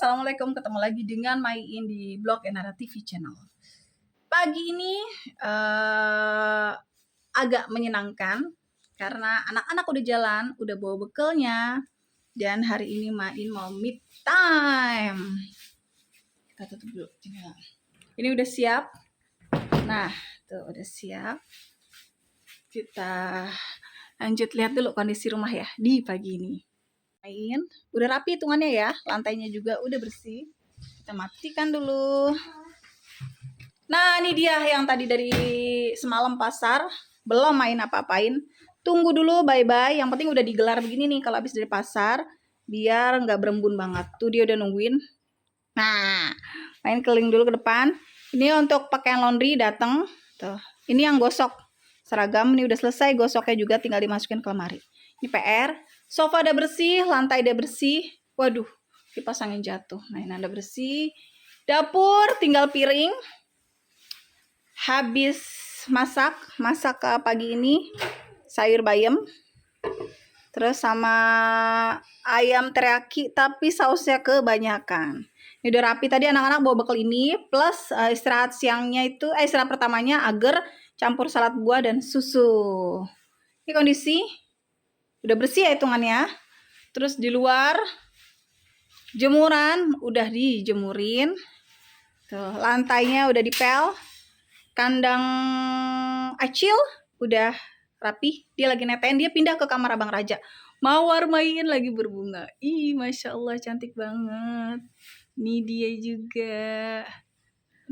Assalamualaikum, ketemu lagi dengan Maiin di Blog Enara TV Channel. Pagi ini agak menyenangkan karena anak-anak udah jalan, udah bawa bekalnya, dan hari ini Maiin mau meet time. Kita tutup dulu jendela. Ini udah siap. Nah, tuh udah siap. Kita lanjut lihat dulu kondisi rumah ya di pagi ini. Udah rapi hitungannya ya, lantainya juga udah bersih. Kita matikan dulu. Nah, ini dia yang tadi dari semalam pasar, belum main apa-apain. Tunggu dulu, bye-bye. Yang penting udah digelar begini nih kalau habis dari pasar, biar nggak berembun banget. Tuh dia udah nungguin. Nah, main keliling dulu ke depan. Ini untuk pakaian laundry datang. Tuh, ini yang gosok seragam. Ini udah selesai gosoknya juga, tinggal dimasukin ke lemari. Ini PR. Sofa udah bersih, lantai udah bersih. Waduh, dipasangin jatuh. Nah, ini udah bersih. Dapur tinggal piring. Habis masak pagi ini sayur bayam. Terus sama ayam teriyaki tapi sausnya kebanyakan. Ini udah rapi tadi anak-anak bawa bekal ini plus istirahat siangnya itu istirahat pertamanya agar campur salad buah dan susu. Ini kondisi udah bersih ya hitungannya. Terus di luar jemuran udah dijemurin. Tuh, lantainya udah dipel. Kandang Acil udah rapi. Dia lagi netain, dia pindah ke kamar Abang Raja. Mawar Maiin lagi berbunga. Ih, Masya Allah cantik banget. Ini dia juga.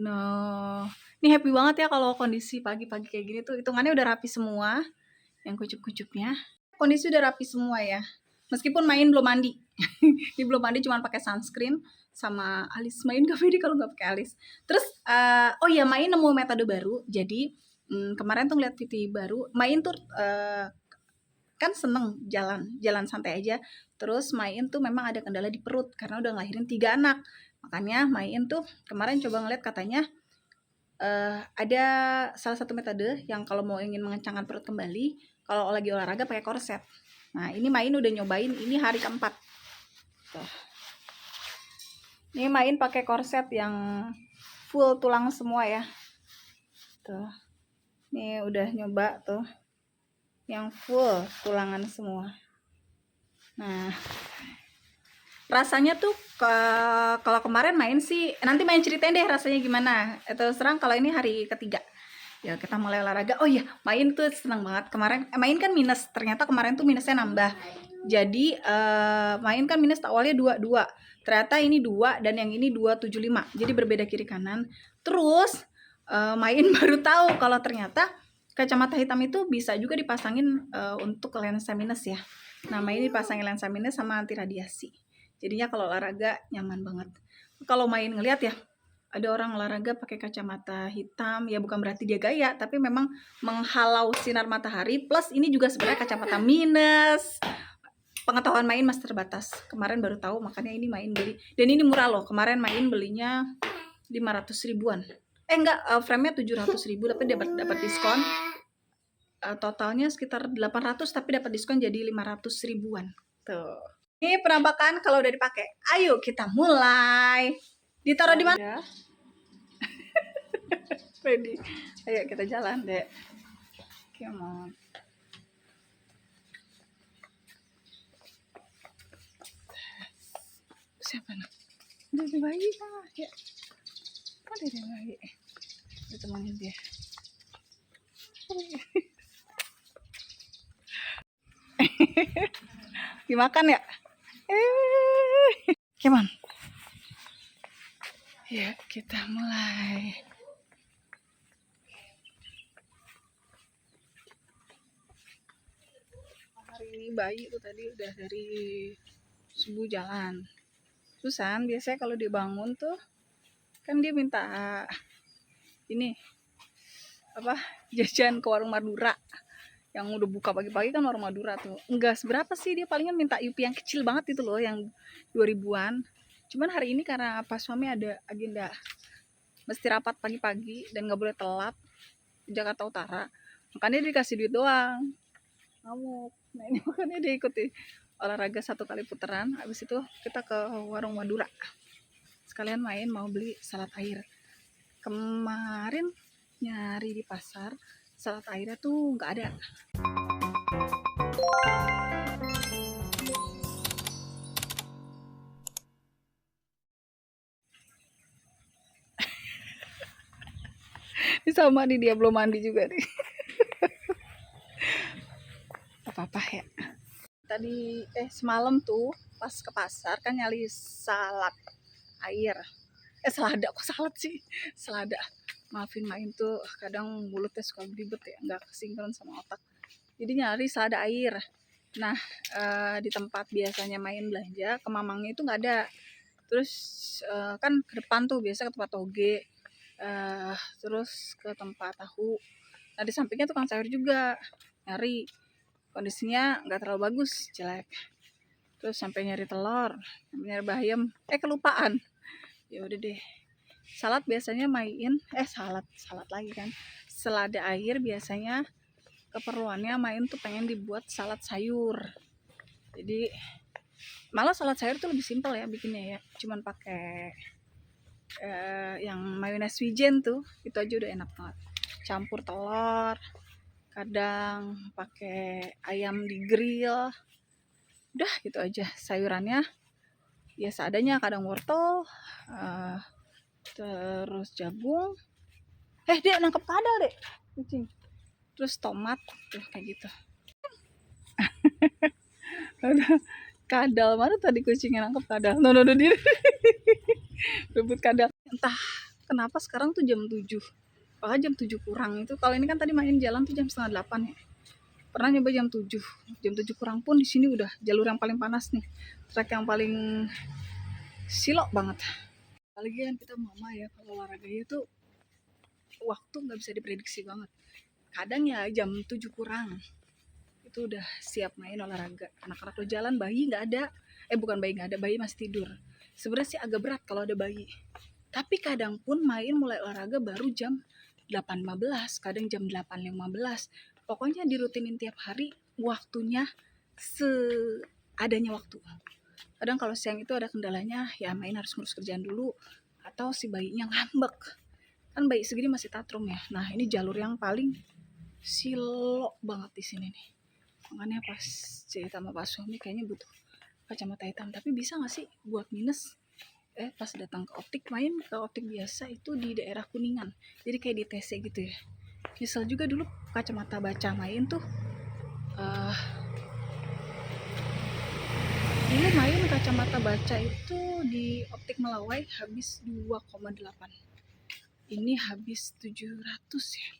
No. Ini happy banget ya kalau kondisi pagi-pagi kayak gini tuh. Hitungannya udah rapi semua. Yang kucup-kucupnya. Kondisi udah rapi semua ya. Meskipun Maiin belum mandi. Dia belum mandi, cuma pakai sunscreen sama alis. Maiin gak pede kalau nggak pakai alis. Terus oh ya, Maiin nemu metode baru. Jadi kemarin tuh ngeliat video baru. Maiin tuh kan seneng jalan santai aja. Terus Maiin tuh memang ada kendala di perut karena udah ngelahirin 3 anak. Makanya Maiin tuh kemarin coba ngeliat katanya ada salah satu metode yang kalau mau ingin mengencangkan perut kembali, kalau lagi olahraga pakai korset. Nah, ini Maiin udah nyobain, ini hari keempat. Tuh. Ini Maiin pakai korset yang full tulang semua ya. Tuh. Ini udah nyoba tuh. Yang full tulangan semua. Nah, rasanya tuh kalau kemarin main sih, nanti main ceritain deh rasanya gimana. Itu serang kalau ini hari ketiga. Ya kita mulai olahraga. Oh iya, Maiin tuh senang banget. Kemarin Maiin kan minus, ternyata kemarin tuh minusnya nambah. Jadi Maiin kan minus awalnya 22. Ternyata ini 2 dan yang ini 275. Jadi berbeda kiri kanan. Terus Maiin baru tahu kalau ternyata kacamata hitam itu bisa juga dipasangin untuk lensa minus ya. Nah, Maiin dipasangin lensa minus sama anti radiasi. Jadinya kalau olahraga nyaman banget. Kalau Maiin ngeliat ya, ada orang olahraga pakai kacamata hitam, ya bukan berarti dia gaya, tapi memang menghalau sinar matahari. Plus ini juga sebenarnya kacamata minus. Pengetahuan Maiin masih terbatas. Kemarin baru tahu, makanya ini Maiin beli. Dan ini murah loh. Kemarin Maiin belinya 500 ribuan. Enggak, frame-nya 700 ribu, tapi dapat diskon. Totalnya sekitar 800, tapi dapat diskon jadi 500 ribuan. Tuh. Ini penampakan kalau udah dipakai. Ayo kita mulai. Ditaruh di mana? Ready. Ayo kita jalan, Dek. Come on. Siapa nak? Udah ada bayi lah. Ya. Ada bayi. Ditemanin dia. Dimakan ya? Come on. Ya, kita mulai. Hari ini bayi tuh tadi udah dari subuh jalan. Susan biasanya kalau dibangun tuh kan dia minta ini apa jajan ke warung Madura yang udah buka pagi-pagi kan warung Madura tuh. Enggak seberapa sih, dia palingan minta Yupi yang kecil banget itu loh, yang 2000-an. Cuman hari ini karena pas suami ada agenda mesti rapat pagi-pagi dan nggak boleh telat di Jakarta Utara, makanya dia dikasih duit doang. Ngamuk. Nah ini makanya dia ikuti olahraga 1 kali putaran, habis itu kita ke warung Madura. sekalian main mau beli salad air. Kemarin nyari di pasar, salad airnya tuh nggak ada. Ini sama nih, dia belum mandi juga nih. Apa-apa ya. Tadi semalam tuh pas ke pasar kan nyari salad air. Selada, kok salad sih? Selada. Maafin main tuh kadang mulutnya suka belibet ya, nggak kesinkron sama otak. Jadi nyari selada air. Nah, di tempat biasanya main belanja ke mamangnya itu nggak ada. Terus kan ke depan tuh biasa ke tempat toge, terus ke tempat tahu. Nah di sampingnya tukang sayur juga nyari, kondisinya nggak terlalu bagus, jelek. Terus sampai nyari telur, nyari bayam, kelupaan. Ya udah deh, salad biasanya main salad lagi kan, selada air biasanya keperluannya main tuh pengen dibuat salad sayur. Jadi malah salad sayur tuh lebih simpel ya bikinnya ya, cuman pakai yang mayones wijen tuh, itu aja udah enak banget. Campur telur, kadang pakai ayam di grill, udah gitu aja. Sayurannya ya seadanya, kadang wortel, terus jagung, dia nangkep kadal deh kucing, terus tomat tuh kayak gitu. Kadal mana tadi kucingnya nangkep kadal, no diri rebut kadal. Entah kenapa sekarang tuh jam 7, bahkan jam 7 kurang itu. Kalau ini kan tadi main jalan tuh jam setengah 8 ya. Pernah nyoba jam 7 kurang pun di sini udah jalur yang paling panas nih, trek yang paling silok banget. Apalagi kan kita mama ya, kalau olahraganya tuh waktu nggak bisa diprediksi banget. Kadang ya jam 7 kurang itu udah siap main olahraga. Anak-anak lo jalan, bayi nggak ada, bukan bayi nggak ada, bayi masih tidur. Sebenarnya sih agak berat kalau ada bayi, tapi kadang pun main mulai olahraga baru jam 8.15, kadang jam 8.15. Pokoknya dirutinin tiap hari, waktunya seadanya waktu. Kadang kalau siang itu ada kendalanya, ya main harus ngurus kerjaan dulu, atau si bayinya ngambek. Kan bayi segini masih tatrum ya. Nah ini jalur yang paling silok banget di sini nih. Makanya pas cerita sama Pak suami kayaknya butuh kacamata hitam. Tapi bisa gak sih buat minus? Pas datang ke optik, main ke optik biasa itu di daerah Kuningan, jadi kayak di TC gitu ya. Nyesel juga dulu kacamata baca main tuh, dulu main kacamata baca itu di optik Melawai habis 2,8, ini habis 700 ya,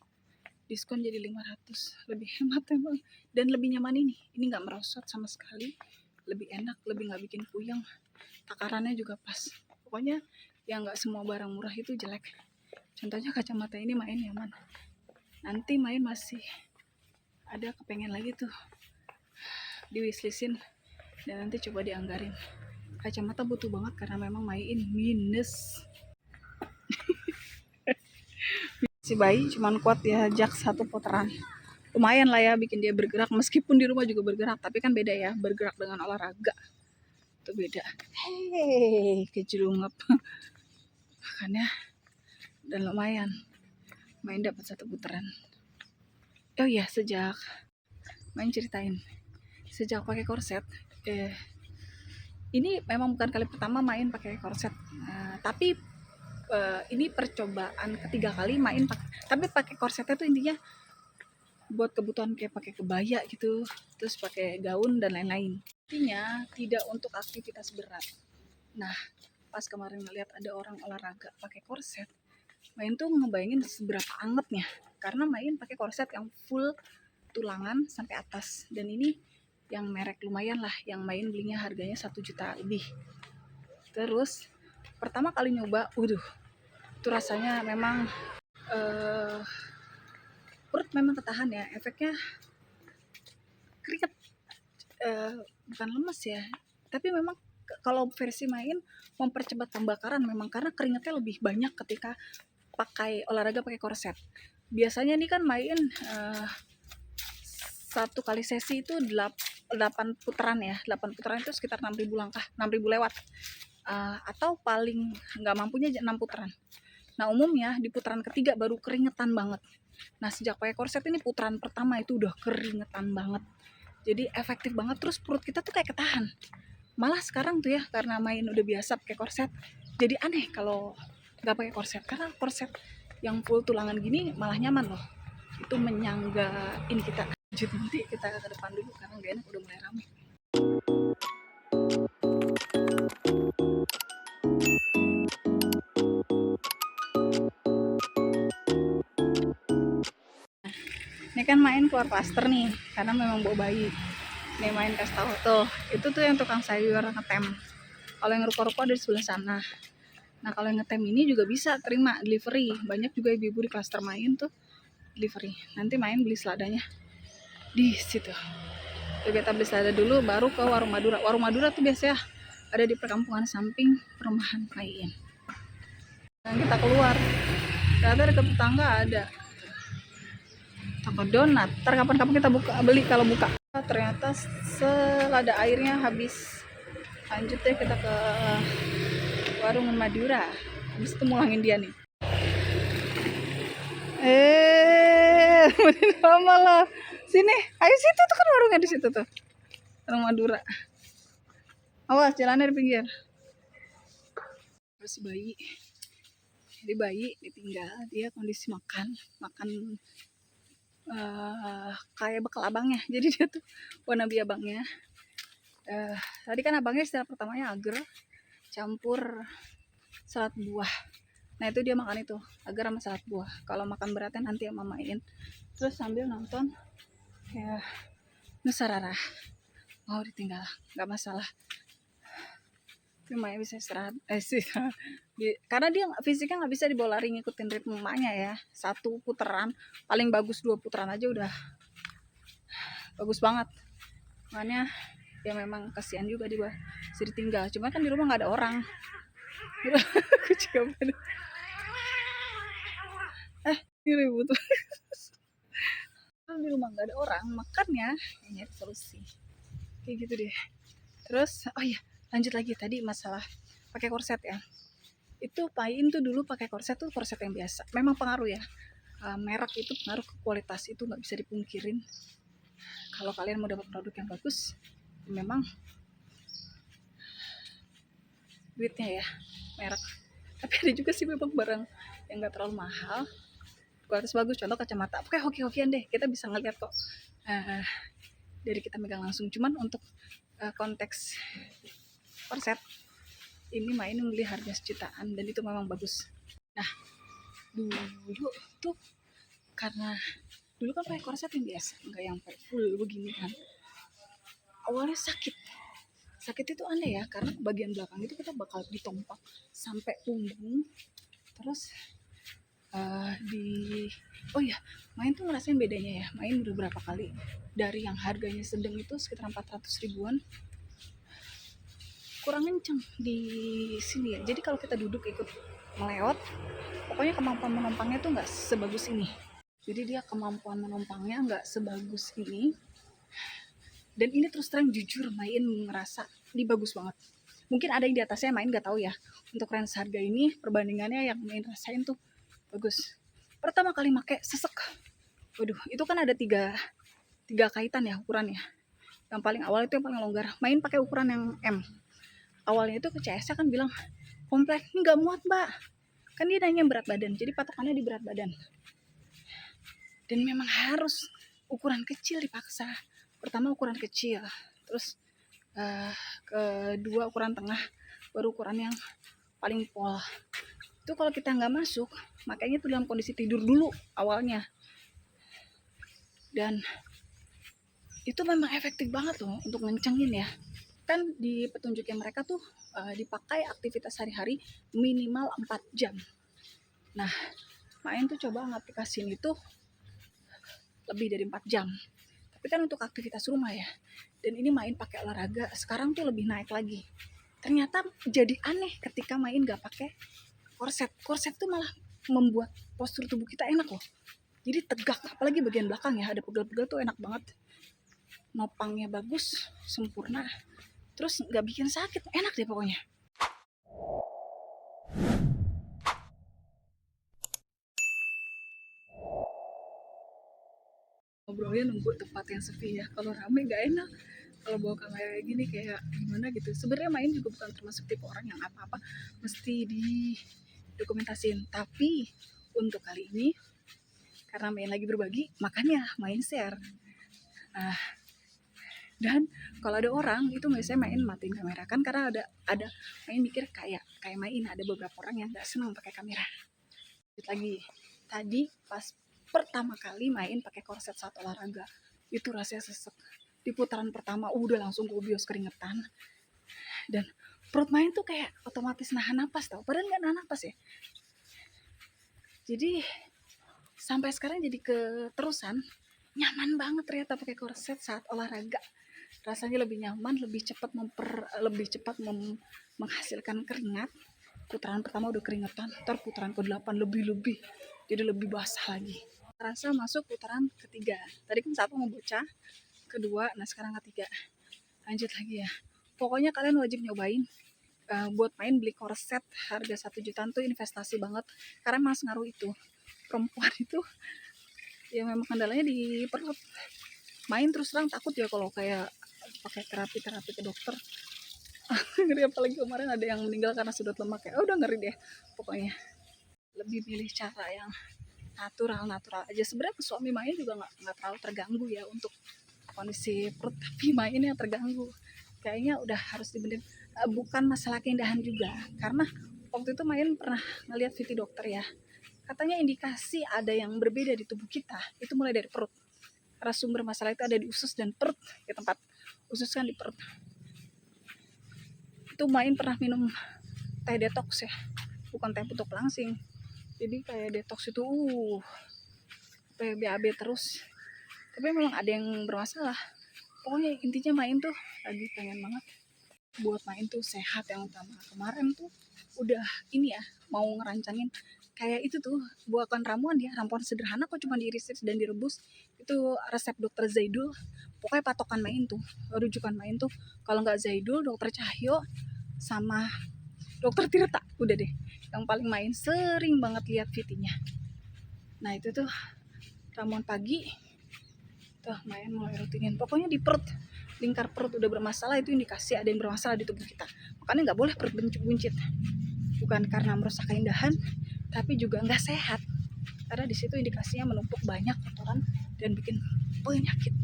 diskon jadi 500, lebih hemat emang. Dan lebih nyaman ini nggak merosot sama sekali, lebih enak, lebih nggak bikin puyeng, takarannya juga pas. Pokoknya yang nggak semua barang murah itu jelek. Contohnya kacamata ini main nyaman. Nanti main masih ada kepengen lagi tuh di wishlistin, dan nanti coba dianggarin. Kacamata butuh banget karena memang main minus. Si bayi cuman kuat diajak 1 putaran. Lumayan lah ya bikin dia bergerak, meskipun di rumah juga bergerak, tapi kan beda ya bergerak dengan olahraga. Itu beda. Kejelungap. Makanya dan lumayan main dapat 1 putaran. Oh iya, sejak main ceritain, sejak pakai korset, ini memang bukan kali pertama main pakai korset, tapi ini percobaan ketiga kali main tapi pakai korsetnya tuh intinya buat kebutuhan kayak pakai kebaya gitu, terus pakai gaun dan lain-lain. Intinya tidak untuk aktivitas berat. Nah, pas kemarin ngeliat ada orang olahraga pakai korset, main tuh ngebayangin seberapa angetnya, karena main pakai korset yang full tulangan sampai atas, dan ini yang merek lumayan lah, yang main belinya harganya 1 juta lebih. Terus pertama kali nyoba, itu rasanya memang perut memang ketahan ya, efeknya keringet, bukan lemes ya, tapi memang kalau versi main mempercepat pembakaran memang, karena keringetnya lebih banyak ketika pakai olahraga pakai korset. Biasanya nih kan main 1 kali sesi itu 8 putaran ya, 8 putaran itu sekitar 6.000 langkah, 6.000 lewat. atau paling nggak mampunya 6 putaran. Nah umumnya di putaran ketiga baru keringetan banget. Nah sejak pakai korset ini putaran pertama itu udah keringetan banget. Jadi efektif banget, terus perut kita tuh kayak ketahan. Malah sekarang tuh ya karena main udah biasa pakai korset, jadi aneh kalau nggak pakai korset. Karena korset yang full tulangan gini malah nyaman loh. Itu menyangga ini kita. Lanjut nanti kita ke depan dulu karena nggak enak udah mulai rame. Ini kan main keluar klaster nih karena memang bawa bayi. Nih main kasih tahu tuh, itu tuh yang tukang sayur ngetem. Kalau yang ruko-ruko ada di sebelah sana. Nah kalau yang ngetem ini juga bisa terima delivery. Banyak juga ibu-ibu di klaster main tuh delivery. Nanti main beli seladanya di situ. Jadi kita beli selada dulu, baru ke warung Madura. Warung Madura tuh biasanya ada di perkampungan samping perumahan main. Dan kita keluar, ternyata dekat tetangga ada toko donat. Ntar kapan-kapan kita beli kalau buka. Ternyata selada airnya habis. Lanjut deh kita ke warung Madura. Habis itu mulangin dia nih. Lama lah. Sini, ayo situ tuh kan warungnya di situ tuh. Warung Madura. Awas jalannya di pinggir. Terus bayi. Jadi bayi ditinggal, dia kondisi makan kayak bekal abangnya. Jadi dia tuh wannabe abangnya. Tadi kan abangnya istilah pertamanya agar campur salad buah. Nah itu dia makan itu agar sama salad buah. Kalau makan beratnya nanti yang mamain. Terus sambil nonton ya Nusarara. Mau ditinggal nggak masalah. Lumayan bisa istirahat. Karena dia fisiknya nggak bisa dibawa lari ngikutin ritme emaknya ya. 1 putaran paling bagus 2 putaran aja udah bagus banget. Makanya ya memang kasihan juga dia ditinggal. Cuma kan di rumah nggak ada orang. Ini ribut. Di rumah nggak ada orang, makannya kayaknya solusi. Kayak gitu deh. Terus oh iya, lanjut lagi tadi masalah pakai korset ya. Itu Pain tuh dulu pakai korset tuh korset yang biasa. Memang pengaruh ya. Merek itu pengaruh ke kualitas, itu nggak bisa dipungkirin. Kalau kalian mau dapat produk yang bagus, memang duitnya ya merek. Tapi ada juga sih memang barang yang nggak terlalu mahal, kualitas bagus. Contoh kacamata, oke hoki-hokian deh, kita bisa ngeliat kok dari kita megang langsung. Cuman untuk konteks korset ini main beli harga sejutaan dan itu memang bagus. Nah dulu tuh karena dulu kan pakai korset yang biasa, nggak yang full begini kan. Awalnya sakit itu aneh ya, karena bagian belakang itu kita bakal ditompak sampai punggung. Terus oh ya main tuh ngerasain bedanya ya. Main udah berapa kali dari yang harganya sedang itu sekitar 400 ribuan kurang kenceng di sini ya. Jadi kalau kita duduk ikut melewat, pokoknya kemampuan menumpangnya tuh nggak sebagus ini. Jadi dia kemampuan menumpangnya nggak sebagus ini. Dan ini terus terang jujur main ngerasa ini bagus banget. Mungkin ada yang di atasnya main nggak tahu ya. Untuk range harga ini perbandingannya yang main rasain tuh bagus. Pertama kali make sesek. Waduh, itu kan ada tiga kaitan ya ukurannya. Yang paling awal itu yang paling longgar. Main pakai ukuran yang M. Awalnya itu ke CS kan bilang komplek, ini nggak muat mbak. Kan dia nanya berat badan, jadi patokannya di berat badan. Dan memang harus ukuran kecil dipaksa. Pertama ukuran kecil, terus kedua ukuran tengah, baru ukuran yang paling pol. Itu kalau kita nggak masuk, makanya itu dalam kondisi tidur dulu awalnya. Dan itu memang efektif banget loh untuk ngencengin ya. Kan di petunjuknya mereka tuh dipakai aktivitas sehari-hari minimal 4 jam. Nah, main tuh coba ngaplikasiin itu lebih dari 4 jam. Tapi kan untuk aktivitas rumah ya. Dan ini main pakai olahraga, sekarang tuh lebih naik lagi. Ternyata jadi aneh ketika main gak pakai korset. Korset tuh malah membuat postur tubuh kita enak loh. Jadi tegak, apalagi bagian belakang ya, ada pegel-pegel tuh enak banget. Nopangnya bagus, sempurna. Terus gak bikin sakit, enak deh pokoknya. Ngobrolnya nunggu tempat yang sepi ya, kalau rame gak enak. Kalau bawa kamera gini kayak gimana gitu. Sebenarnya main juga bukan termasuk tipe orang yang apa-apa mesti di dokumentasin, tapi untuk kali ini karena main lagi berbagi, makanya main share. Dan kalau ada orang itu biasanya main matiin kamera kan, karena ada main mikir kayak main ada beberapa orang yang nggak senang pakai kamera. Lanjut lagi, tadi pas pertama kali main pakai korset saat olahraga itu rasanya sesek. Di putaran pertama udah langsung gobios keringetan, dan perut main tuh kayak otomatis nahan napas tau, padahal nggak nahan napas ya. Jadi sampai sekarang jadi keterusan, nyaman banget ternyata pakai korset saat olahraga. Rasanya lebih nyaman, lebih cepat menghasilkan keringat. Putaran pertama udah keringetan, ntar putaran ke-8 lebih jadi lebih basah lagi. Rasa masuk putaran ketiga, tadi kan satu mau bocah, kedua, nah sekarang ketiga. Lanjut lagi ya, pokoknya kalian wajib nyobain. Buat main beli korset harga 1 jutaan tuh investasi banget, karena mas ngaruh itu perempuan itu ya memang kendalanya di perut. Main terus terang takut ya kalau kayak pakai terapi ke dokter. Ngeri, apalagi kemarin ada yang meninggal karena sudut lemak ya, udah ngeri deh. Pokoknya lebih pilih cara yang natural aja. Sebenarnya suami main juga nggak terlalu terganggu ya untuk kondisi perut, tapi mainnya terganggu. Kayaknya udah harus dibenerin. Bukan masalah keindahan juga, karena waktu itu main pernah ngeliat video dokter ya, katanya indikasi ada yang berbeda di tubuh kita itu mulai dari perut, karena sumber masalah itu ada di usus dan perut ya, tempat usus kan di perut. Itu main pernah minum teh detox ya, bukan teh putuk langsing, jadi kayak detox itu BAB terus, tapi memang ada yang bermasalah. Pokoknya intinya main tuh lagi pengen banget buat main tuh sehat yang utama. Kemarin tuh udah ini ya, mau ngerancangin kayak itu tuh, buatan ramuan ya, ramuan sederhana kok, cuma diiris dan direbus. Itu resep dokter Zaidul. Pokoknya patokan main tuh, rujukan main tuh kalau nggak Zaidul, dokter Cahyo sama dokter Tirta, udah deh yang paling main sering banget lihat videonya. Nah itu tuh ramuan pagi tuh main mulai rutinin. Pokoknya di perut, lingkar perut udah bermasalah, itu indikasi ada yang bermasalah di tubuh kita. Makanya nggak boleh perut buncit, bukan karena merusak keindahan, tapi juga nggak sehat, karena di situ indikasinya menumpuk banyak kotoran dan bikin penyakit.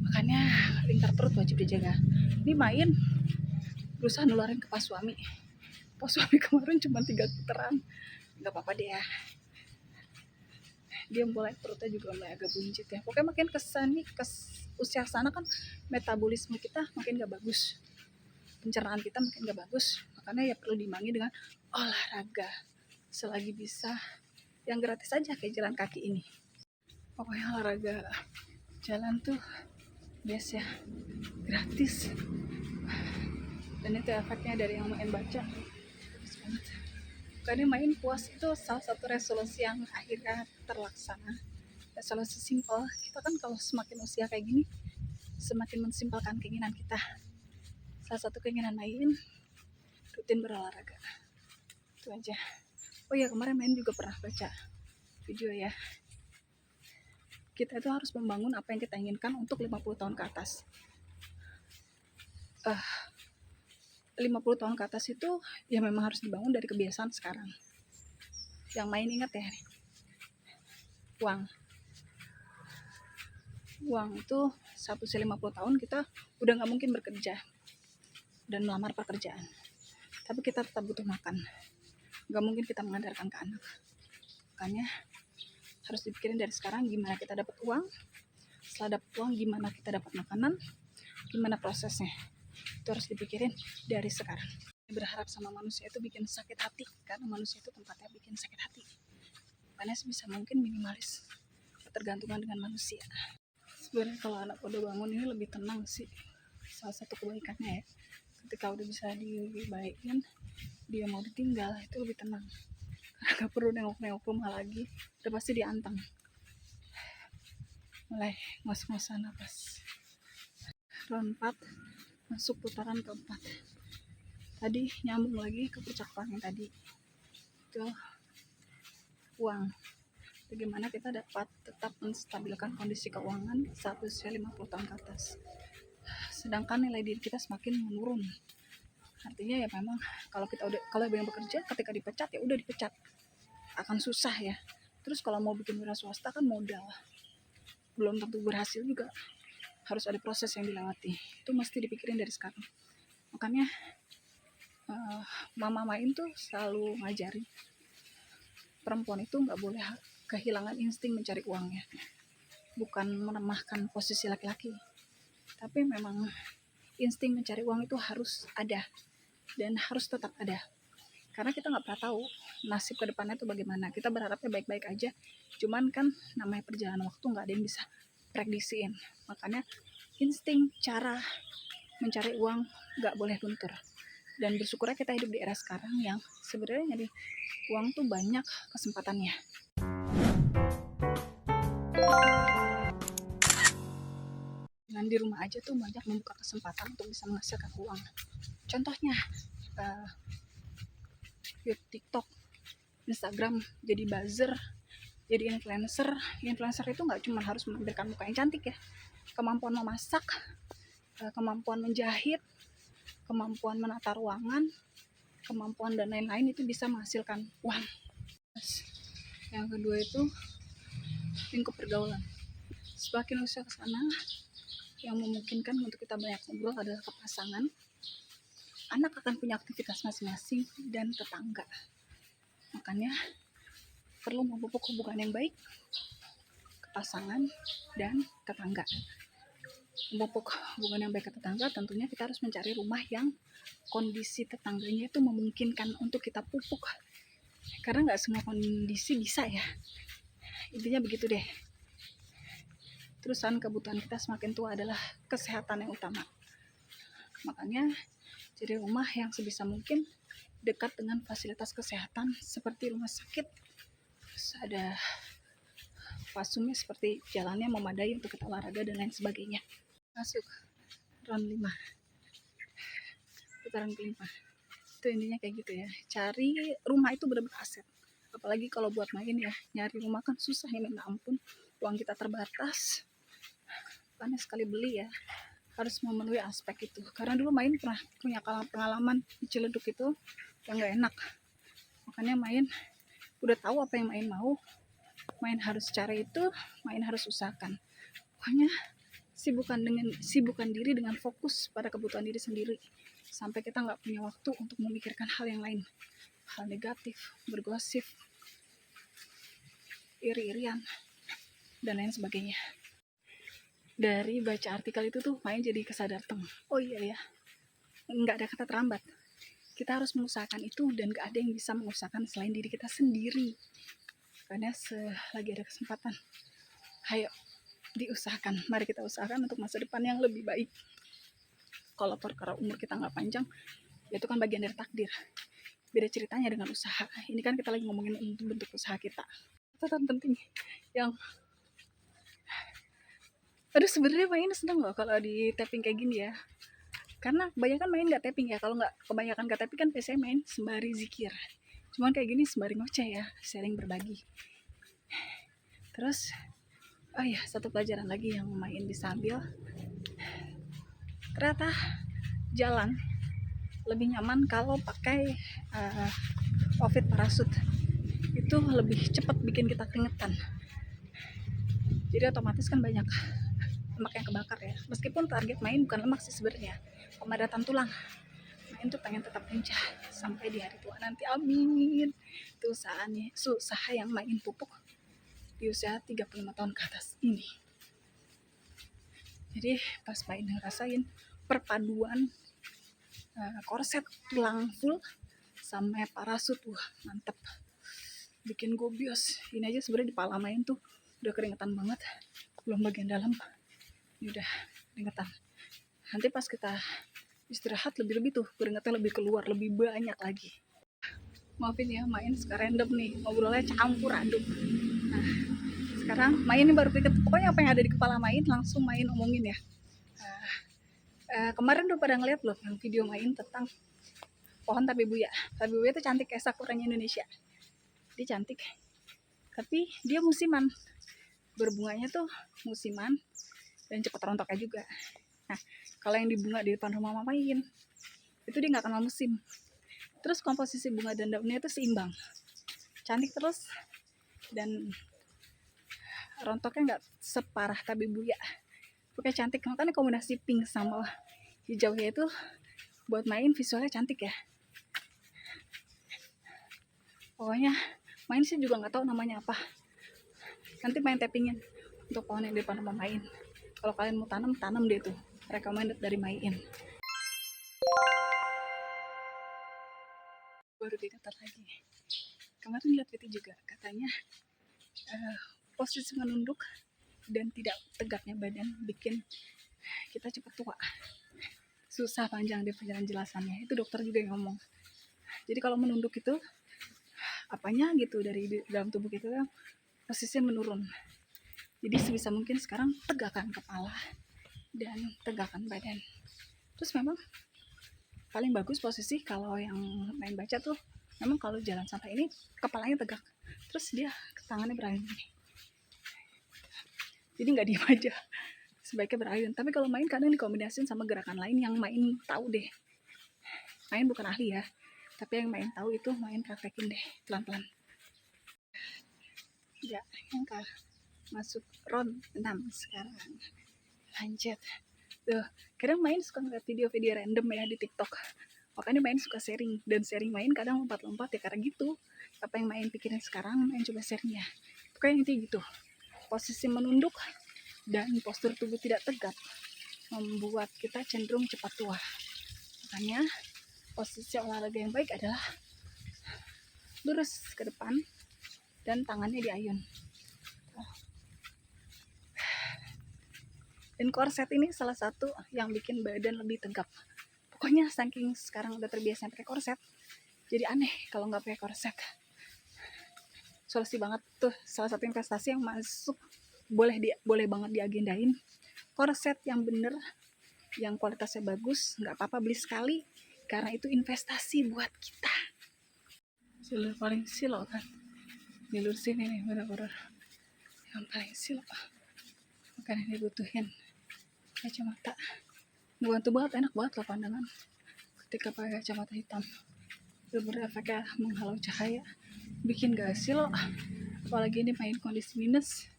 Makanya lingkar perut wajib dijaga. Ini main berusaha nularin ke pas suami kemarin cuma 3 putaran, nggak apa-apa deh ya, dia mulai perutnya juga mulai agak buncit ya. Pokoknya makin kesini ke usia sana kan metabolisme kita makin gak bagus, pencernaan kita makin gak bagus, makanya ya perlu diimbangi dengan olahraga selagi bisa, yang gratis aja kayak jalan kaki ini. Pokoknya olahraga jalan tuh best ya, gratis, dan itu efeknya dari yang main baca bagus banget. Karena main puas itu salah satu resolusi yang akhirnya terlaksana. Resolusi simpel, kita kan kalau semakin usia kayak gini semakin mensimpelkan keinginan kita. Salah satu keinginan main, rutin berolahraga, itu aja. Oh ya, kemarin main juga pernah baca video ya, kita itu harus membangun apa yang kita inginkan untuk 50 tahun ke atas. 50 tahun ke atas itu ya memang harus dibangun dari kebiasaan sekarang. Yang main ingat ya, uang itu satu 50 tahun kita udah nggak mungkin bekerja dan melamar pekerjaan, tapi kita tetap butuh makan, nggak mungkin kita mengandalkan ke anak. Makanya harus dipikirin dari sekarang gimana kita dapat uang, setelah dapat uang gimana kita dapat makanan, gimana prosesnya, itu harus dipikirin dari sekarang. Berharap sama manusia itu bikin sakit hati, karena manusia itu tempatnya bikin sakit hati. Makanya sebisa mungkin minimalis ketergantungan dengan manusia. Sebenarnya kalau anak udah bangun ini lebih tenang sih, salah satu kebaikannya ya, ketika udah bisa dibaikin, dia mau ditinggal itu lebih tenang, karena gak perlu nengok-nengok rumah lagi, udah pasti dianteng. Mulai ngos-ngosan napas. Round 4 masuk putaran keempat. Tadi nyambung lagi ke percakapan yang tadi, ke uang. Bagaimana kita dapat tetap menstabilkan kondisi keuangan saat usia 50 tahun ke atas. Sedangkan nilai diri kita semakin menurun. Artinya ya memang kalau yang bekerja ketika dipecat ya udah dipecat. Akan susah ya. Terus kalau mau bikin wira swasta kan modal. Belum tentu berhasil juga. Harus ada proses yang dilewati. Itu mesti dipikirin dari sekarang. Makanya Mama Main tuh selalu ngajarin perempuan itu nggak boleh kehilangan insting mencari uangnya. Bukan melemahkan posisi laki-laki, tapi memang insting mencari uang itu harus ada dan harus tetap ada. Karena kita nggak pernah tahu nasib ke depannya itu bagaimana. Kita berharapnya baik-baik aja, cuman kan namanya perjalanan waktu nggak ada yang bisa prediksiin. Makanya insting cara mencari uang nggak boleh luntur. Dan bersyukurnya kita hidup di era sekarang yang sebenarnya nyari uang tuh banyak kesempatannya. Dengan di rumah aja tuh banyak membuka kesempatan untuk bisa menghasilkan uang. Contohnya TikTok, Instagram, jadi buzzer, jadi influencer. Influencer itu nggak cuma harus menampilkan muka yang cantik ya, kemampuan memasak, kemampuan menjahit, kemampuan menata ruangan, kemampuan dan lain-lain itu bisa menghasilkan uang. Yang kedua itu lingkup pergaulan. Semakin usia ke sana, yang memungkinkan untuk kita banyak ngobrol adalah ke pasangan. Anak akan punya aktivitas masing-masing dan tetangga. Makanya perlu memupuk hubungan yang baik ke pasangan dan tetangga. Memupuk hubungan yang baik ke tetangga, tentunya kita harus mencari rumah yang kondisi tetangganya itu memungkinkan untuk kita pupuk. Karena nggak semua kondisi bisa ya. Intinya begitu deh. Terusan kebutuhan kita semakin tua adalah kesehatan yang utama. Makanya cari rumah yang sebisa mungkin dekat dengan fasilitas kesehatan seperti rumah sakit. Terus ada fasumnya seperti jalannya memadai untuk kita olahraga dan lain sebagainya. Masuk round 5, putaran kelima. Itu intinya kayak gitu ya. Cari rumah itu benar-benar aset. Apalagi kalau buat main ya, nyari rumah kan susah ya, minta ampun. Uang kita terbatas. Makanya sekali beli ya harus memenuhi aspek itu. Karena dulu main pernah punya pengalaman di Ciledug itu yang gak enak. Makanya main udah tahu apa yang main mau. Main harus cari itu, main harus usahakan. Pokoknya sibukkan diri dengan fokus pada kebutuhan diri sendiri sampai kita nggak punya waktu untuk memikirkan hal yang lain, hal negatif, bergosip, iri-irian dan lain sebagainya. Dari baca artikel itu tuh main jadi kesadar oh iya ya, nggak ada kata terlambat. Kita harus mengusahakan itu dan nggak ada yang bisa mengusahakan selain diri kita sendiri. Karena selagi ada kesempatan, ayo diusahakan. Mari kita usahakan untuk masa depan yang lebih baik. Kalau perkara umur kita nggak panjang, itu kan bagian dari takdir. Beda ceritanya dengan usaha. Ini kan kita lagi ngomongin bentuk usaha kita. Catatan penting yang sebenarnya main seneng loh kalau di tapping kayak gini ya. Karena kebanyakan main nggak tapping ya. Kalau nggak kebanyakan nggak tapping kan biasanya main sembari zikir. Cuman kayak gini sembari ngoceh ya, sharing berbagi. Terus oh iya, satu pelajaran lagi yang main bisa ambil. Ternyata jalan lebih nyaman kalau pakai outfit parasut. Itu lebih cepat bikin kita keringetan. Jadi otomatis kan banyak lemak yang kebakar ya. Meskipun target main bukan lemak sih sebenarnya, pemadatan tulang. Main tuh pengen tetap lincah sampai di hari tua nanti, amin. Itu usaha yang main pupuk di usia 35 tahun ke atas ini. Jadi pas main ngerasain perpaduan korset tulang full sama parasut, wah mantep, bikin gobios. Ini aja sebenarnya di pala main tuh udah keringetan banget, belum bagian dalam ini udah keringetan. Nanti pas kita istirahat lebih-lebih tuh keringetnya lebih keluar, lebih banyak lagi. Maafin ya, main suka random nih, ngobrolnya campur aduk. Nah sekarang main ini baru pikir, pokoknya apa yang ada di kepala main langsung main omongin ya. Kemarin udah pada ngeliat loh yang video main tentang pohon tabebuya. Tabebuya itu cantik kayak sakuranya Indonesia. Dia cantik, tapi dia musiman. Berbunganya tuh musiman dan cepat rontoknya juga. Nah, kalau yang di bunga di depan rumah Mamain, itu dia nggak kenal musim. Terus komposisi bunga dan daunnya itu seimbang, cantik terus, dan rontoknya nggak separah tabebuya. Pokoknya cantik, makanya kombinasi pink sama hijaunya itu buat main visualnya cantik ya. Pokoknya main sih juga nggak tahu namanya apa. Nanti main tappingin untuk pohon yang di depan rumah main. Kalau kalian mau tanam deh tuh. Recommended dari Main. Baru dikatar lagi. Kemarin lihat itu juga katanya posisi menunduk dan tidak tegaknya badan bikin kita cepat tua. Susah panjang deh penjelasannya. Itu dokter juga yang ngomong. Jadi kalau menunduk itu apanya gitu dari dalam tubuh kita kan posisinya menurun. Jadi sebisa mungkin sekarang tegakkan kepala dan tegakkan badan. Terus memang paling bagus posisi kalau yang main baca tuh memang kalau jalan sampai ini kepalanya tegak, terus dia tangannya berayun, jadi nggak diem aja, sebaiknya berayun. Tapi kalau main kadang dikombinasiin sama gerakan lain yang main tahu deh. Main bukan ahli ya, tapi yang main tahu itu main praktekin deh pelan-pelan. Ya, yang masuk round 6 sekarang. Lanjut. Tuh, kadang main suka ngeliat video-video random ya di TikTok. Makanya main suka sharing, dan sharing main kadang lompat-lompat ya karena gitu. Apa yang main pikirin sekarang, main coba sharingnya. Pokoknya intinya gitu. Posisi menunduk dan postur tubuh tidak tegak membuat kita cenderung cepat tua. Makanya posisi olahraga yang baik adalah lurus ke depan dan tangannya diayun. Dan korset ini salah satu yang bikin badan lebih tegap. Pokoknya saking sekarang udah terbiasa pakai korset, jadi aneh kalau nggak pakai korset. Solusi banget tuh, salah satu investasi yang masuk, boleh banget diagendain. Korset yang bener, yang kualitasnya bagus, nggak apa-apa beli sekali, karena itu investasi buat kita. Jalur paling silo kan, jalur sini nih bener-bener yang paling silo. Makanya dibutuhin kacamata. Ngebantu banget, enak banget loh pandangan ketika pakai kacamata hitam. Bener-bener efeknya menghalau cahaya, bikin gak hasil. Apalagi ini main kondisi minus,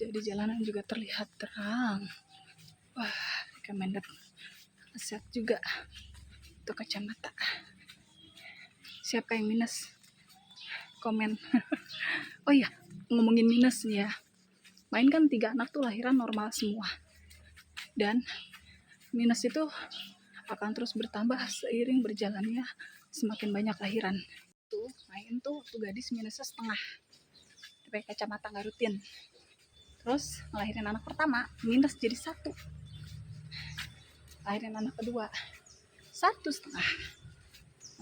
jadi jalanan juga terlihat terang. Wah, recommended. Set juga untuk kacamata. Siapa yang minus? Komen. Oh iya, ngomongin minus nih ya. Main kan 3 anak tuh lahiran normal semua. Dan minus itu akan terus bertambah seiring berjalannya semakin banyak lahiran. Tuh, main tuh waktu gadis minusnya setengah. Pakai kacamata nggak rutin. Terus ngelahirin anak pertama minus jadi 1. Lahirin anak kedua 1,5.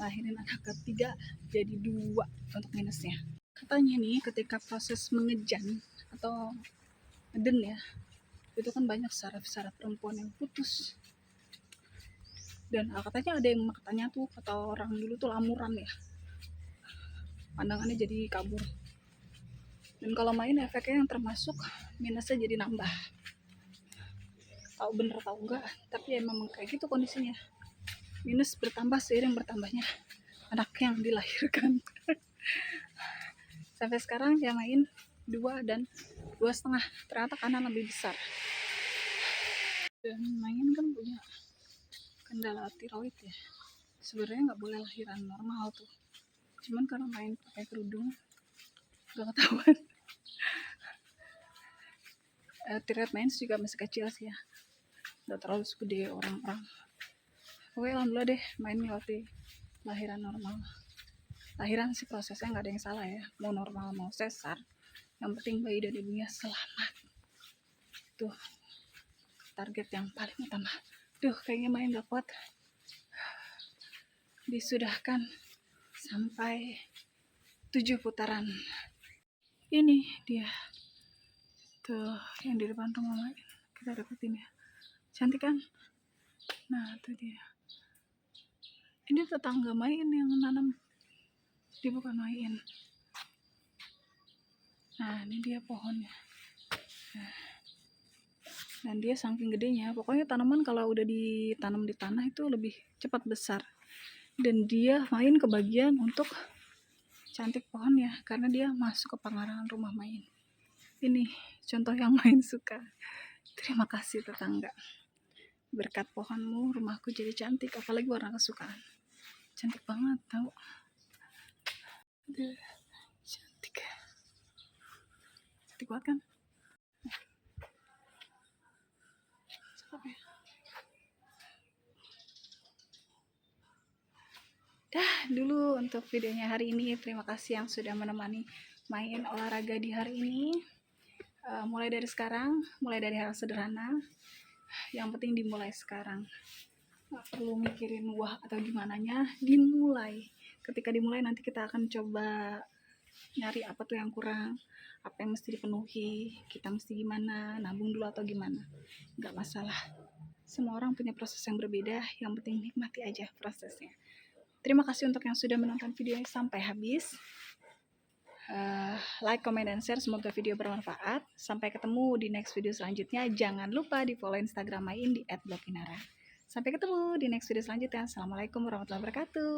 Lahirin anak ketiga jadi 2 untuk minusnya. Katanya nih ketika proses mengejan atau ngeden ya, itu kan banyak saraf-saraf perempuan yang putus. Dan katanya ada yang katanya tuh kata orang dulu tuh lamuran ya, pandangannya jadi kabur. Dan kalau main efeknya yang termasuk minusnya jadi nambah. Tahu bener tahu enggak, tapi ya memang kayak gitu kondisinya. Minus bertambah seiring bertambahnya anak yang dilahirkan. Sampai sekarang yang main 2 dan 2,5, ternyata kanan lebih besar. Dan main kan punya kendala tiroid ya, sebenarnya nggak boleh lahiran normal tuh, cuman karena main pakai kerudung gak ketahuan. Tiroid main juga masih kecil sih ya, nggak terlalu segede orang-orang. Oke, alhamdulillah deh main melewati lahiran normal. Lahiran sih prosesnya nggak ada yang salah ya, mau normal mau sesar, yang penting bayi dan ibunya selamat. Tuh target yang paling utama. Duh, kayaknya main gak kuat. Disudahkan sampai 7 putaran. Ini dia tuh yang di depan rumah main, kita deketin ya, cantik kan. Nah itu dia, Ini tetangga Main yang nanam, dia bukan Main. Nah ini dia pohonnya. Dan dia saking gedenya, pokoknya tanaman kalau udah ditanam di tanah itu lebih cepat besar. Dan dia Main kebagian untuk cantik pohonnya karena dia masuk ke pengarangan rumah Main. Ini contoh yang Main suka. Terima kasih tetangga. Berkat pohonmu rumahku jadi cantik, apalagi warna kesukaan. Cantik banget tau. Aduh, cantik. Cantik banget kan? Dah dulu untuk videonya hari ini. Terima kasih yang sudah menemani Main olahraga di hari ini. Mulai dari sekarang, mulai dari hal sederhana. Yang penting dimulai sekarang. Gak perlu mikirin wah atau gimana nya, dimulai. Ketika dimulai nanti kita akan coba nyari apa tuh yang kurang, apa yang mesti dipenuhi, kita mesti gimana, nabung dulu atau gimana. Gak masalah. Semua orang punya proses yang berbeda, yang penting nikmati aja prosesnya. Terima kasih untuk yang sudah menonton videonya sampai habis. Like, comment, dan share. Semoga video bermanfaat. Sampai ketemu di next video selanjutnya. Jangan lupa di follow Instagram Main di @bloginara. Sampai ketemu di next video selanjutnya. Assalamualaikum warahmatullahi wabarakatuh.